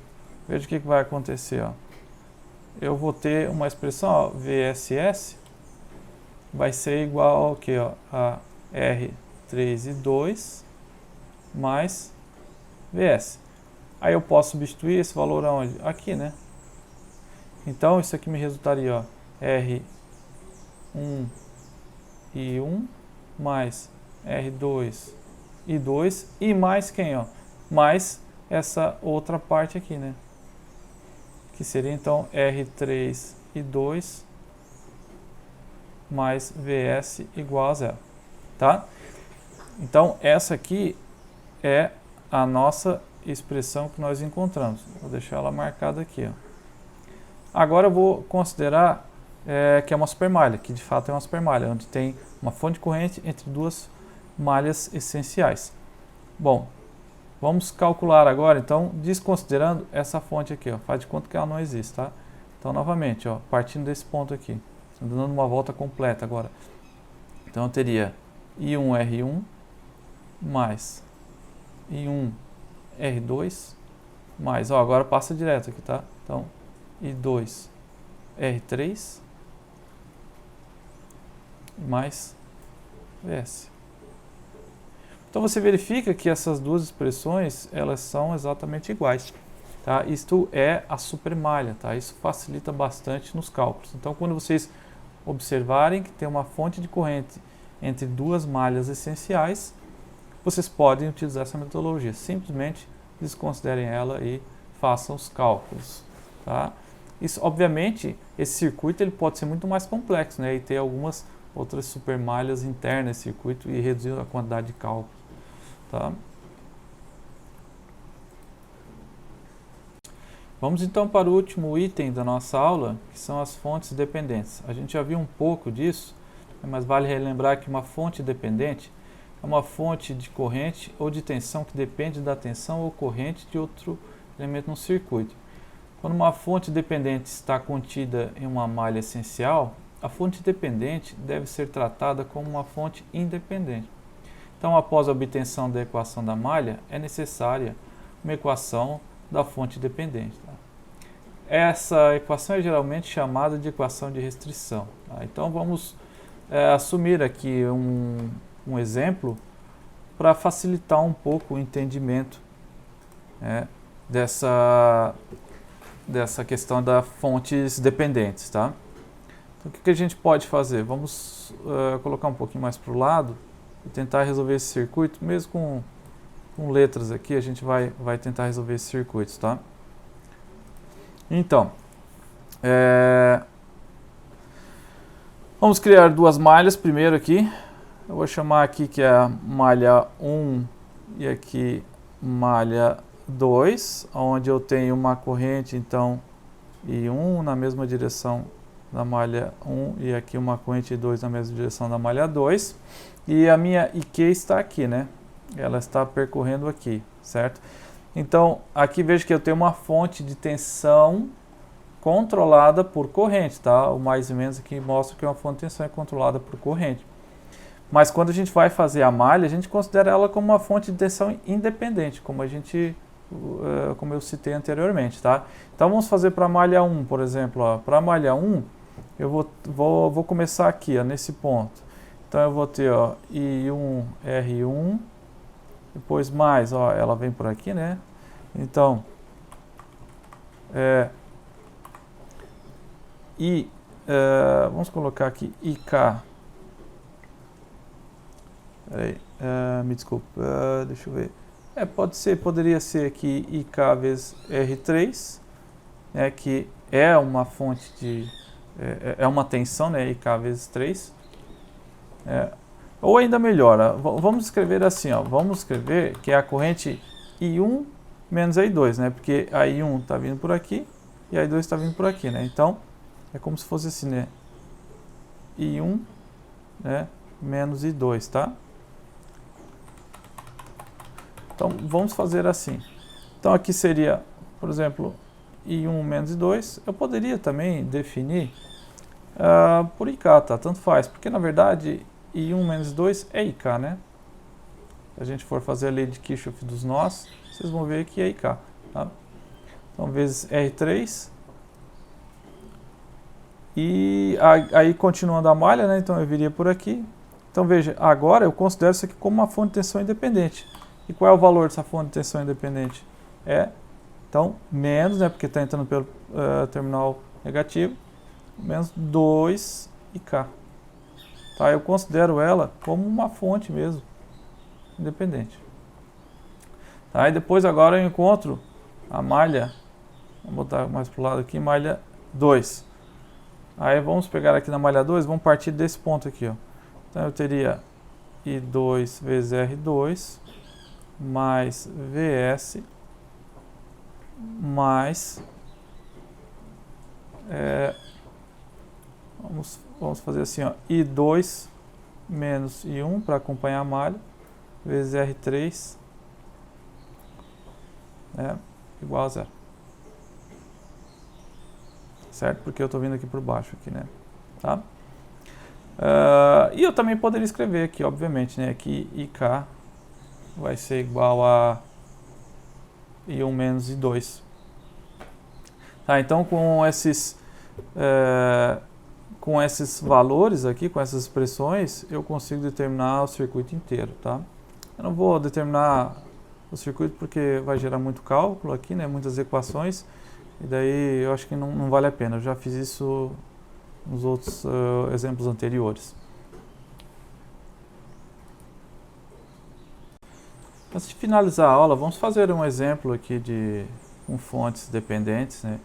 veja o que vai acontecer, ó. Eu vou ter uma expressão, ó, VSS vai ser igual ao que, ó, a R3 e 2 mais VS. Aí eu posso substituir esse valor aonde? Aqui, né? Então, isso aqui me resultaria, ó, R1 e 1 mais R2 e 2 e mais quem, ó? Mais essa outra parte aqui, né? Que seria então R3 e 2 mais Vs igual a zero, tá? Então, essa aqui é a nossa expressão que nós encontramos. Vou deixar ela marcada aqui, ó. Agora eu vou considerar que é uma supermalha, que de fato é uma supermalha, onde tem uma fonte de corrente entre duas malhas essenciais. Bom, vamos calcular agora, então, desconsiderando essa fonte aqui, ó, faz de conta que ela não existe, tá? Então, novamente, ó, partindo desse ponto aqui, dando uma volta completa agora. Então, eu teria I1R1 mais I1R2 mais, ó, agora passa direto aqui, tá? Então, I2R3 mais Vs. Então você verifica que essas duas expressões, elas são exatamente iguais, tá? Isto é a supermalha, tá? Isso facilita bastante nos cálculos. Então quando vocês observarem que tem uma fonte de corrente entre duas malhas essenciais, vocês podem utilizar essa metodologia. Simplesmente desconsiderem ela e façam os cálculos, tá? Isso, obviamente, esse circuito ele pode ser muito mais complexo, né? E ter algumas outras supermalhas internas nesse circuito e reduzir a quantidade de cálculos, tá? Vamos então para o último item da nossa aula, que são as fontes dependentes. A gente já viu um pouco disso, mas vale relembrar que uma fonte dependente é uma fonte de corrente ou de tensão que depende da tensão ou corrente de outro elemento no circuito. Quando uma fonte dependente está contida em uma malha essencial, a fonte dependente deve ser tratada como uma fonte independente. Então, após a obtenção da equação da malha, é necessária uma equação da fonte dependente, tá? Essa equação é geralmente chamada de equação de restrição, tá? Então, vamos assumir aqui um exemplo para facilitar um pouco o entendimento dessa questão das fontes dependentes, tá? Então, o que a gente pode fazer? Vamos colocar um pouquinho mais para o lado e tentar resolver esse circuito, mesmo com letras aqui, a gente vai tentar resolver esses circuitos, tá? Então, vamos criar duas malhas primeiro aqui. Eu vou chamar aqui que é a malha 1 e aqui malha 2, onde eu tenho uma corrente, então, I1 na mesma direção da malha 1 e aqui uma corrente I2 na mesma direção da malha 2. E a minha IQ está aqui, né? Ela está percorrendo aqui, certo? Então, aqui vejo que eu tenho uma fonte de tensão controlada por corrente, tá? O mais e menos aqui mostra que uma fonte de tensão é controlada por corrente. Mas quando a gente vai fazer a malha, a gente considera ela como uma fonte de tensão independente, como eu citei anteriormente, tá? Então vamos fazer para a malha 1, por exemplo. Para a malha 1, eu vou começar aqui, ó, nesse ponto. Então eu vou ter, ó, I1R1, depois mais, ó, ela vem por aqui, né? Então, vamos colocar aqui IK. Peraí, me desculpa, deixa eu ver. Poderia ser aqui IK vezes R3, né, que é uma fonte de... é uma tensão, né, IK vezes 3. Ou ainda melhor, vamos escrever assim, ó, vamos escrever que é a corrente I1 menos a I2, né, porque a I1 está vindo por aqui e a I2 está vindo por aqui, né, então é como se fosse assim, né, I1, né, menos I2, tá? Então, vamos fazer assim. Então, aqui seria, por exemplo, I1 menos I2. Eu poderia também definir por IK, tá? Tanto faz, porque na verdade I1 menos I2 é IK, né? Se a gente for fazer a lei de Kirchhoff dos nós, vocês vão ver que é IK, tá? Então, vezes R3. E aí, continuando a malha, né? Então, eu viria por aqui. Então, veja, agora eu considero isso aqui como uma fonte de tensão independente. E qual é o valor dessa fonte de tensão independente? Então, menos, né, porque está entrando pelo terminal negativo, menos 2ik. Tá, eu considero ela como uma fonte mesmo, independente. Tá, e depois agora eu encontro a malha, vou botar mais para o lado aqui, malha 2. Aí vamos pegar aqui na malha 2, vamos partir desse ponto aqui, ó. Então eu teria I2 vezes R2 mais VS mais vamos fazer assim, ó, I2 menos I1 para acompanhar a malha vezes R3 igual a 0. Certo? Porque eu estou vindo aqui por baixo aqui, né? Tá? E eu também poderia escrever aqui, obviamente, né? Que IK vai ser igual a I1 menos I2. Tá, então com esses valores aqui, com essas expressões, eu consigo determinar o circuito inteiro, tá? Eu não vou determinar o circuito porque vai gerar muito cálculo aqui, né? Muitas equações, e daí eu acho que não vale a pena. Eu já fiz isso nos outros exemplos anteriores. Antes de finalizar a aula, vamos fazer um exemplo aqui com fontes dependentes, né?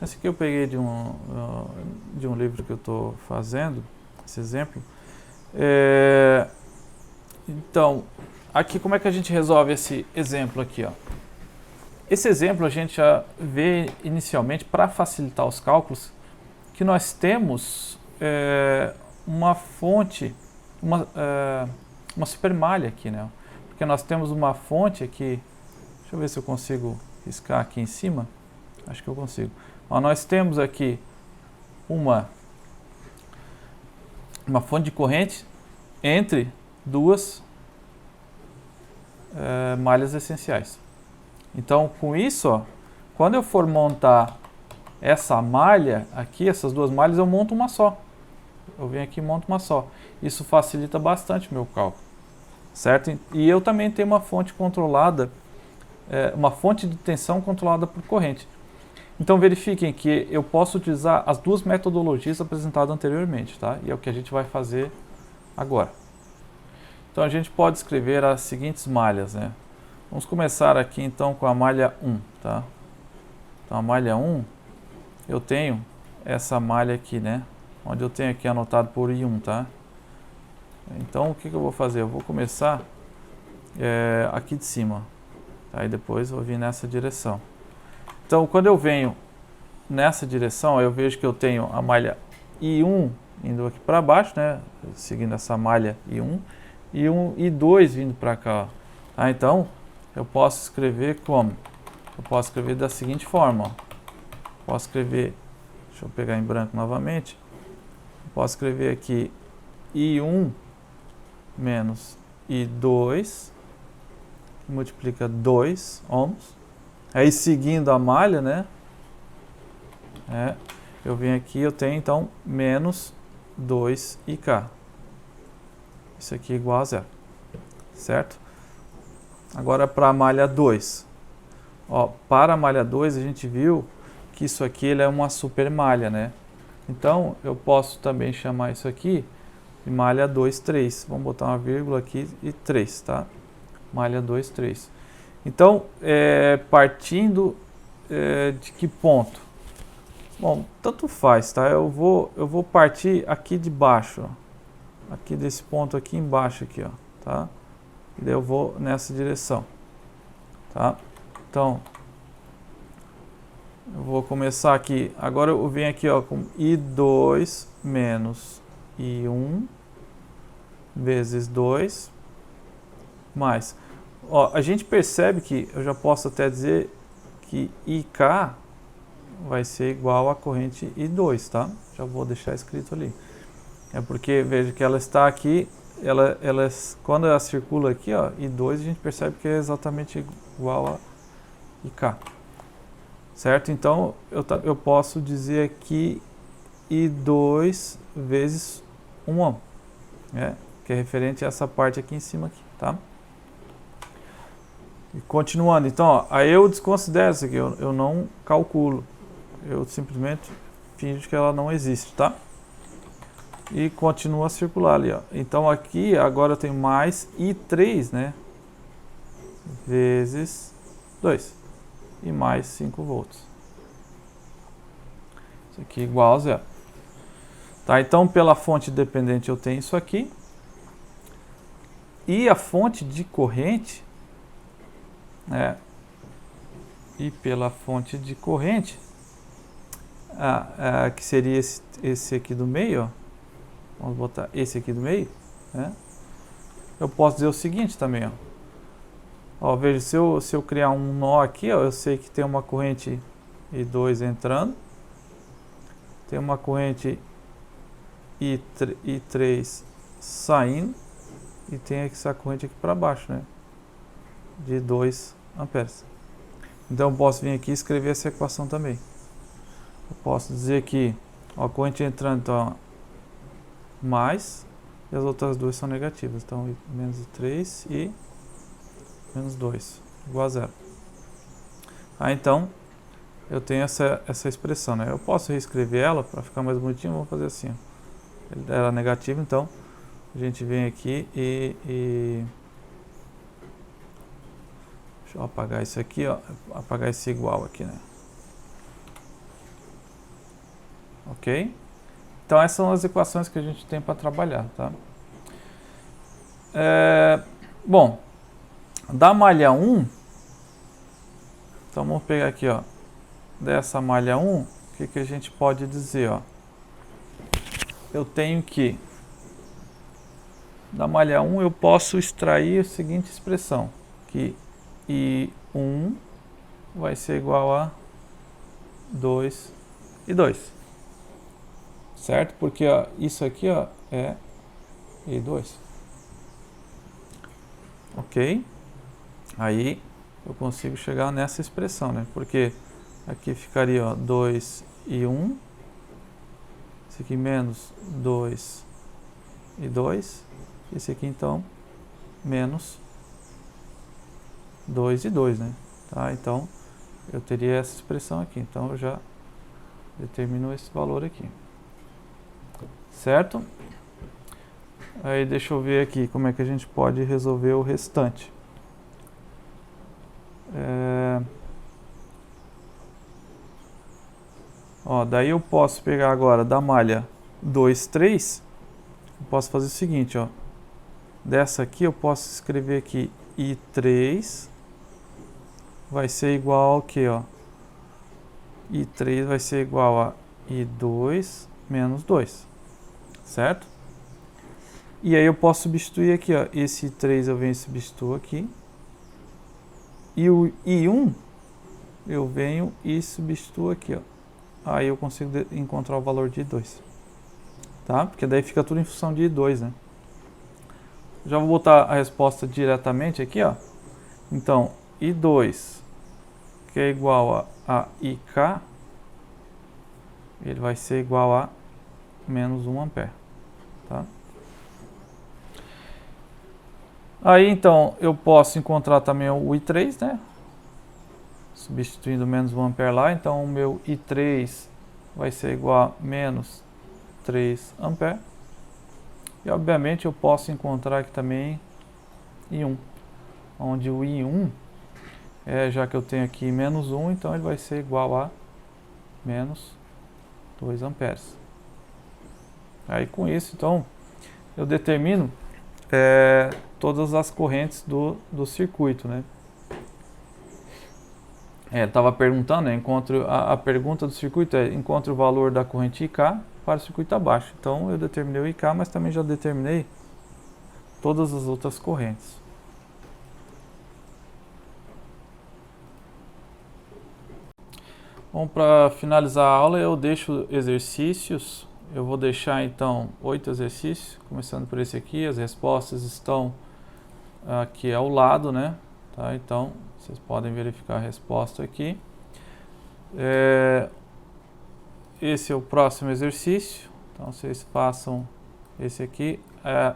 Esse aqui eu peguei de um livro que eu estou fazendo, esse exemplo. Então, aqui como é que a gente resolve esse exemplo aqui, ó? Esse exemplo a gente já vê inicialmente, para facilitar os cálculos, que nós temos uma fonte, uma supermalha aqui, né? Porque nós temos uma fonte aqui, deixa eu ver se eu consigo riscar aqui em cima, acho que eu consigo. Ó, nós temos aqui uma fonte de corrente entre duas malhas essenciais. Então, com isso, ó, quando eu for montar essa malha aqui, essas duas malhas, eu monto uma só. Eu venho aqui e monto uma só. Isso facilita bastante o meu cálculo, certo? E eu também tenho uma fonte controlada, uma fonte de tensão controlada por corrente. Então verifiquem que eu posso utilizar as duas metodologias apresentadas anteriormente, tá? E é o que a gente vai fazer agora. Então a gente pode escrever as seguintes malhas, né? Vamos começar aqui então com a malha 1, tá? Então a malha 1, eu tenho essa malha aqui, né? Onde eu tenho aqui anotado por I1, tá? Então o que eu vou fazer? Eu vou começar aqui de cima, tá? E depois eu vou vir nessa direção. Então, quando eu venho nessa direção, eu vejo que eu tenho a malha I1 indo aqui para baixo, né? Seguindo essa malha I1, e I2 vindo para cá. Tá? Então, eu posso escrever como? Eu posso escrever da seguinte forma. Ó. Posso escrever, deixa eu pegar em branco novamente. Posso escrever aqui I1 menos I2, que multiplica 2 ohms. Aí seguindo a malha, né? Eu venho aqui, eu tenho então menos 2ik. Isso aqui é igual a 0. Certo? Agora para a malha 2. Ó, para a malha 2 a gente viu que isso aqui ele é uma super malha, né? Então eu posso também chamar isso aqui de malha 2, 3. Vamos botar uma vírgula aqui e 3, tá? Malha 2, 3. Então, partindo de que ponto? Bom, tanto faz, tá? Eu vou partir aqui de baixo, ó. Aqui desse ponto aqui embaixo, aqui, ó, tá? E daí eu vou nessa direção, tá? Então, eu vou começar aqui. Agora eu venho aqui, ó, com I2 menos I1 vezes 2 mais. Ó, a gente percebe que eu já posso até dizer que IK vai ser igual a corrente I2, tá? Já vou deixar escrito ali. É porque, veja que ela está aqui, quando ela circula aqui, ó, I2, a gente percebe que é exatamente igual a IK. Certo? Então, eu posso dizer aqui I2 vezes 1 ohm, né? Que é referente a essa parte aqui em cima, aqui, tá? E continuando, então, ó, aí eu desconsidero isso aqui, eu não calculo, eu simplesmente finge que ela não existe, tá? E continua a circular ali, ó. Então aqui agora eu tenho mais I3, né? Vezes 2. E mais 5 volts. Isso aqui é igual a zero. Tá, então pela fonte dependente eu tenho isso aqui. E a fonte de corrente, né? E pela fonte de corrente, que seria esse aqui do meio, ó. Vamos botar esse aqui do meio, né? Eu posso dizer o seguinte também, ó. Ó, veja, se eu criar um nó aqui, ó, eu sei que tem uma corrente I2 entrando, tem uma corrente I3 saindo, e tem essa corrente aqui para baixo, né? De 2 amperes. Então eu posso vir aqui e escrever essa equação também. Eu posso dizer que ó, a corrente entrando, então, mais, e as outras duas são negativas. Então, menos 3 e menos 2, igual a zero. Então, eu tenho essa expressão, né? Eu posso reescrever ela para ficar mais bonitinho, vamos fazer assim. Ó. Ele era negativo, então, a gente vem aqui e deixa eu apagar isso aqui, ó. Apagar esse igual aqui, né? Ok? Então essas são as equações que a gente tem para trabalhar, tá? Bom, da malha 1, então vamos pegar aqui, ó, dessa malha 1, o que a gente pode dizer, ó? Eu tenho que, da malha 1 eu posso extrair a seguinte expressão, que I1 vai ser igual a 2 e 2. Certo? Porque ó, isso aqui ó, é I2. Ok? Aí eu consigo chegar nessa expressão, né? Porque aqui ficaria ó, 2 e 1. Esse aqui menos 2 e 2. Esse aqui então menos 2 e 2, né? Tá? Então eu teria essa expressão aqui. Então eu já determino esse valor aqui. Certo? Aí deixa eu ver aqui como é que a gente pode resolver o restante. Ó, daí eu posso pegar agora da malha 2, 3. Eu posso fazer o seguinte, ó. Dessa aqui eu posso escrever aqui I3 vai ser igual ao que, ó? I3 vai ser igual a I2 menos 2. Certo? E aí eu posso substituir aqui, ó. Esse I3 eu venho e substituo aqui. E o I1 eu venho e substituo aqui, ó. Aí eu consigo encontrar o valor de I2. Tá? Porque daí fica tudo em função de I2, né? Já vou botar a resposta diretamente aqui, ó. Então, I2, que é igual a IK, ele vai ser igual a menos 1 ampere. Tá? Aí, então, eu posso encontrar também o I3, né? Substituindo menos 1 ampere lá. Então, o meu I3 vai ser igual a menos 3 ampere. E, obviamente, eu posso encontrar aqui também I1. Onde o I1, já que eu tenho aqui menos 1, então ele vai ser igual a menos 2 amperes. Aí, com isso, então, eu determino todas as correntes do circuito, né? Estava perguntando, né, a pergunta do circuito é encontre o valor da corrente IK para o circuito abaixo. Então eu determinei o IK, mas também já determinei todas as outras correntes. Bom, para finalizar a aula eu deixo exercícios. Eu vou deixar então 8 exercícios, começando por esse aqui. As respostas estão aqui ao lado, né? Tá? Então vocês podem verificar a resposta aqui. Esse é o próximo exercício. Então vocês façam esse aqui.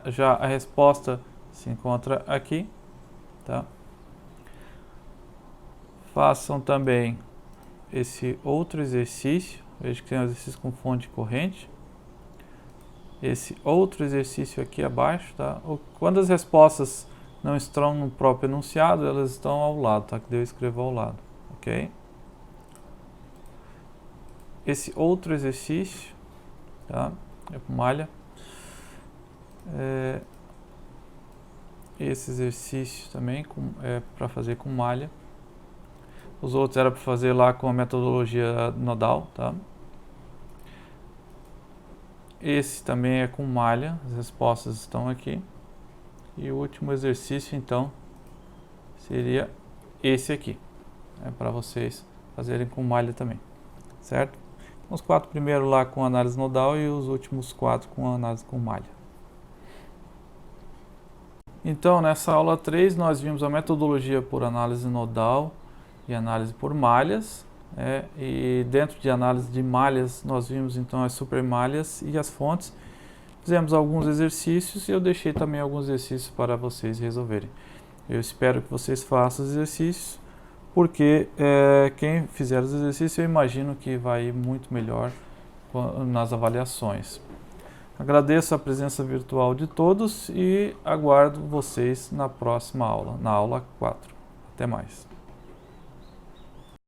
Já a resposta se encontra aqui. Tá? Façam também esse outro exercício. Veja que tem um exercício com fonte corrente. Esse outro exercício aqui abaixo, tá? Quando as respostas não estão no próprio enunciado, elas estão ao lado, tá? Que eu escrevo ao lado, ok? Esse outro exercício, tá? É com malha. Esse exercício também é para fazer com malha. Os outros era para fazer lá com a metodologia nodal, tá? Esse também é com malha, as respostas estão aqui. E o último exercício, então, seria esse aqui. É para vocês fazerem com malha também, certo? Os 4 primeiros lá com análise nodal e os últimos 4 com análise com malha. Então, nessa aula 3, nós vimos a metodologia por análise nodal e análise por malhas. E dentro de análise de malhas, nós vimos então as supermalhas e as fontes. Fizemos alguns exercícios e eu deixei também alguns exercícios para vocês resolverem. Eu espero que vocês façam os exercícios, porque quem fizer os exercícios eu imagino que vai ir muito melhor nas avaliações. Agradeço a presença virtual de todos e aguardo vocês na próxima aula, na aula 4. Até mais.